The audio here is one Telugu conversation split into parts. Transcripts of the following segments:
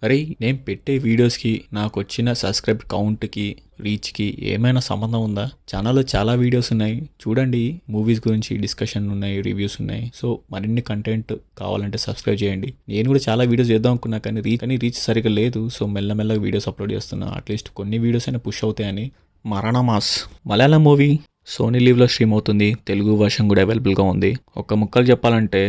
అరే నేను పెట్టే వీడియోస్కి నాకు వచ్చిన సబ్స్క్రైబ్ కౌంట్కి రీచ్కి ఏమైనా సంబంధం ఉందా? ఛానల్లో చాలా వీడియోస్ ఉన్నాయి చూడండి, మూవీస్ గురించి డిస్కషన్ ఉన్నాయి, రివ్యూస్ ఉన్నాయి. సో మరిన్ని కంటెంట్ కావాలంటే సబ్స్క్రైబ్ చేయండి. నేను కూడా చాలా వీడియోస్ చేద్దాం అనుకున్నా కానీ రీచ్ సరిగ్గా లేదు. సో మెల్లమెల్లగా వీడియోస్ అప్లోడ్ చేస్తున్నా. అట్లీస్ట్ కొన్ని వీడియోస్ అయినా పుష్ అవుతాయని. మరణమాస్ మలయాళం మూవీ సోనీ లీవ్లో స్ట్రీమ్ అవుతుంది. తెలుగు వర్షన్ కూడా అవైలబుల్గా ఉంది. ఒక ముక్కలు చెప్పాలంటే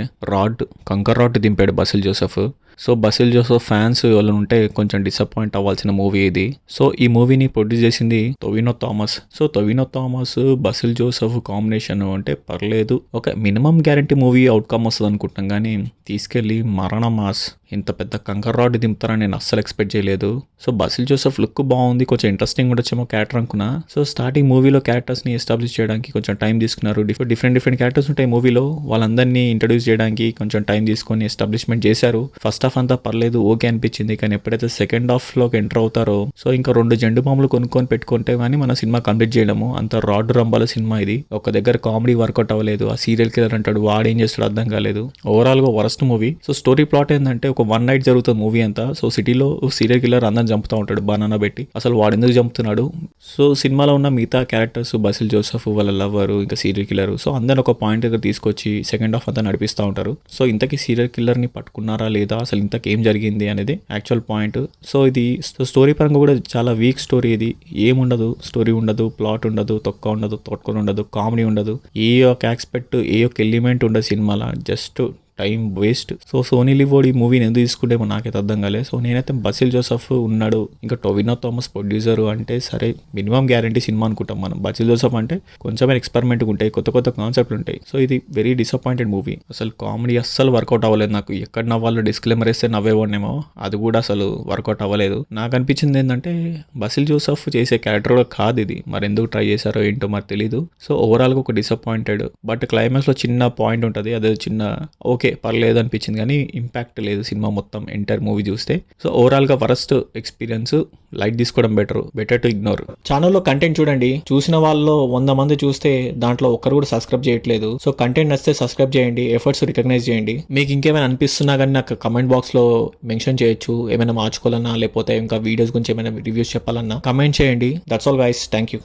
కంకర్ రాడ్ దింపాడు బసిల్ జోసెఫ్. సో బసిల్ జోసెఫ్ ఫ్యాన్స్ వాళ్ళు ఉంటే కొంచెం డిసప్పాయింట్ అవ్వాల్సిన మూవీ ఇది. సో ఈ మూవీని ప్రొడ్యూస్ చేసింది Tovino Thomas. So Tovino Thomas Basil Joseph combination అంటే పర్లేదు, ఒక మినిమం గ్యారంటీ మూవీ అవుట్కమ్ వస్తుంది అనుకుంటాం. కానీ తీసుకెళ్ళి మరణ మాస్ ఇంత పెద్ద కంకర్ రాడ్ దింపుతారని నేను అస్సలు ఎక్స్పెక్ట్ చేయలేదు. సో బసిల్ జోసెఫ్ లుక్ బాగుంది, కొంచెం ఇంట్రెస్టింగ్ ఉండొచ్చేమో క్యారెక్టర్ అనుకున్నా. సో స్టార్టింగ్ మూవీలో క్యారెక్టర్స్ని ఎస్టాబ్లిష్ చేయడానికి కొంచెం టైం తీసుకున్నారు. డిఫరెంట్ క్యారెక్టర్స్ ఉంటాయి మూవీలో, వాళ్ళందరినీ ఇంట్రడ్యూస్ చేయడానికి కొంచెం టైం తీసుకొని ఎస్టాబ్లిష్మెంట్ చేశారు. ఫస్ట్ హాఫ్ అంతా పర్లేదు, ఓకే అనిపించింది. కానీ ఎప్పుడైతే సెకండ్ హాఫ్లోకి ఎంటర్ అవుతారో సో ఇంకా 2 జెండు బాంబులు కొనుక్కొని పెట్టుకుంటే కానీ మన సినిమా కంప్లీట్ చేయలేము. అంత రాడ్ రంబాల సినిమా ఇది. ఒక దగ్గర కామెడీ వర్కౌట్ అవ్వలేదు. ఆ సీరియల్ కిల్లర్ అంటాడు, వాడేం చేస్తాడు అర్థం కాలేదు. ఓవరాల్గా worst movie. So story plot ఏంటంటే ఒక 1 నైట్ జరుగుతుంది మూవీ అంతా. సో సిటీలో సీరియల్ కిల్లర్ అందరిని చంపుతూ ఉంటాడు బనానా పెట్టి. అసలు వాడు ఎందుకు చంపుతున్నాడు? సో సినిమాలో ఉన్న మిగతా క్యారెక్టర్స్ బసిల్ జోసెఫ్ వాళ్ళ లవర్ ఇంకా సీరియల్ కిల్లర్, సో అందరిని ఒక పాయింట్ దగ్గర తీసుకొచ్చి సెకండ్ హాఫ్ అంతా నడిపిస్తూ ఉంటారు. సో ఇంతకీ సీరియల్ కిల్లర్ని పట్టుకున్నారా లేదా, అసలు ఇంతకీ ఏం జరిగింది అనేది యాక్చువల్ పాయింట్. సో ఇది స్టోరీ పరంగా కూడా చాలా వీక్ స్టోరీ. ఇది ఏముండదు, స్టోరీ ఉండదు, ప్లాట్ ఉండదు, తొక్క ఉండదు, తోడుకొని ఉండదు, కామెడీ ఉండదు, ఏ ఒక ఆస్పెక్ట్ ఏ ఒక ఎలిమెంట్ ఉండదు సినిమాలో. Just time waste. So Sony Liv ఈ మూవీని ఎందుకు తీసుకుంటేమో నాకైతే అర్థం కాలేదు. సో నేనైతే బసిల్ జోసెఫ్ ఉన్నాడు, ఇంకా టొవినో థామస్ ప్రొడ్యూసర్ అంటే సరే మినిమం గ్యారంటీ సినిమా అనుకుంటాం మనం. బసిల్ జోసెఫ్ అంటే కొంచెం ఎక్స్పెరిమెంట్ ఉంటాయి, కొత్త కాన్సెప్ట్లు ఉంటాయి. సో ఇది వెరీ డిసప్పాయింటెడ్ మూవీ. అసలు కామెడీ అస్సలు వర్కౌట్ అవ్వలేదు నాకు. ఎక్కడ నవ్వాలో డిస్క్లైమర్ వేస్తే నవ్వేవాడినేమో, అది కూడా అసలు వర్కౌట్ అవ్వలేదు. నాకు అనిపించింది ఏంటంటే బసిల్ జోసెఫ్ చేసే క్యారెక్టర్ కూడా కాదు ఇది. మరి ఎందుకు ట్రై చేశారో ఏంటో మరి తెలీదు. సో ఓవరాల్గా ఒక డిసప్పాయింటెడ్. బట్ క్లైమాక్స్లో చిన్న పాయింట్ ఉంటుంది, అదే చిన్న ఓకే పర్లేదు అనిపించింది. కానీ ఇంపాక్ట్ లేదు సినిమా మొత్తం ఎంటైర్ మూవీ చూస్తే. సో ఓవరాల్గా వరస్ట్ ఎక్స్పీరియన్స్. లైట్ తీసుకోవడం బెటర్ టు ఇగ్నోర్. ఛానల్లో కంటెంట్ చూడండి, చూసిన వాళ్ళలో 100 మంది చూస్తే దాంట్లో ఒక్కరు కూడా సబ్స్క్రైబ్ చేయట్లేదు. సో కంటెంట్ నచ్చితే సబ్స్క్రైబ్ చేయండి, ఎఫర్ట్స్ రికగ్నైజ్ చేయండి. మీకు ఇంకేమైనా అనిపిస్తున్నా కానీ నాకు కమెంట్ బాక్స్లో మెన్షన్ చేయొచ్చు. ఏమైనా మార్చుకోవాలన్నా లేకపోతే ఇంకా వీడియోస్ గురించి ఏమైనా రివ్యూస్ చెప్పాలన్నా కమెంట్ చేయండి. That's all guys, thank you.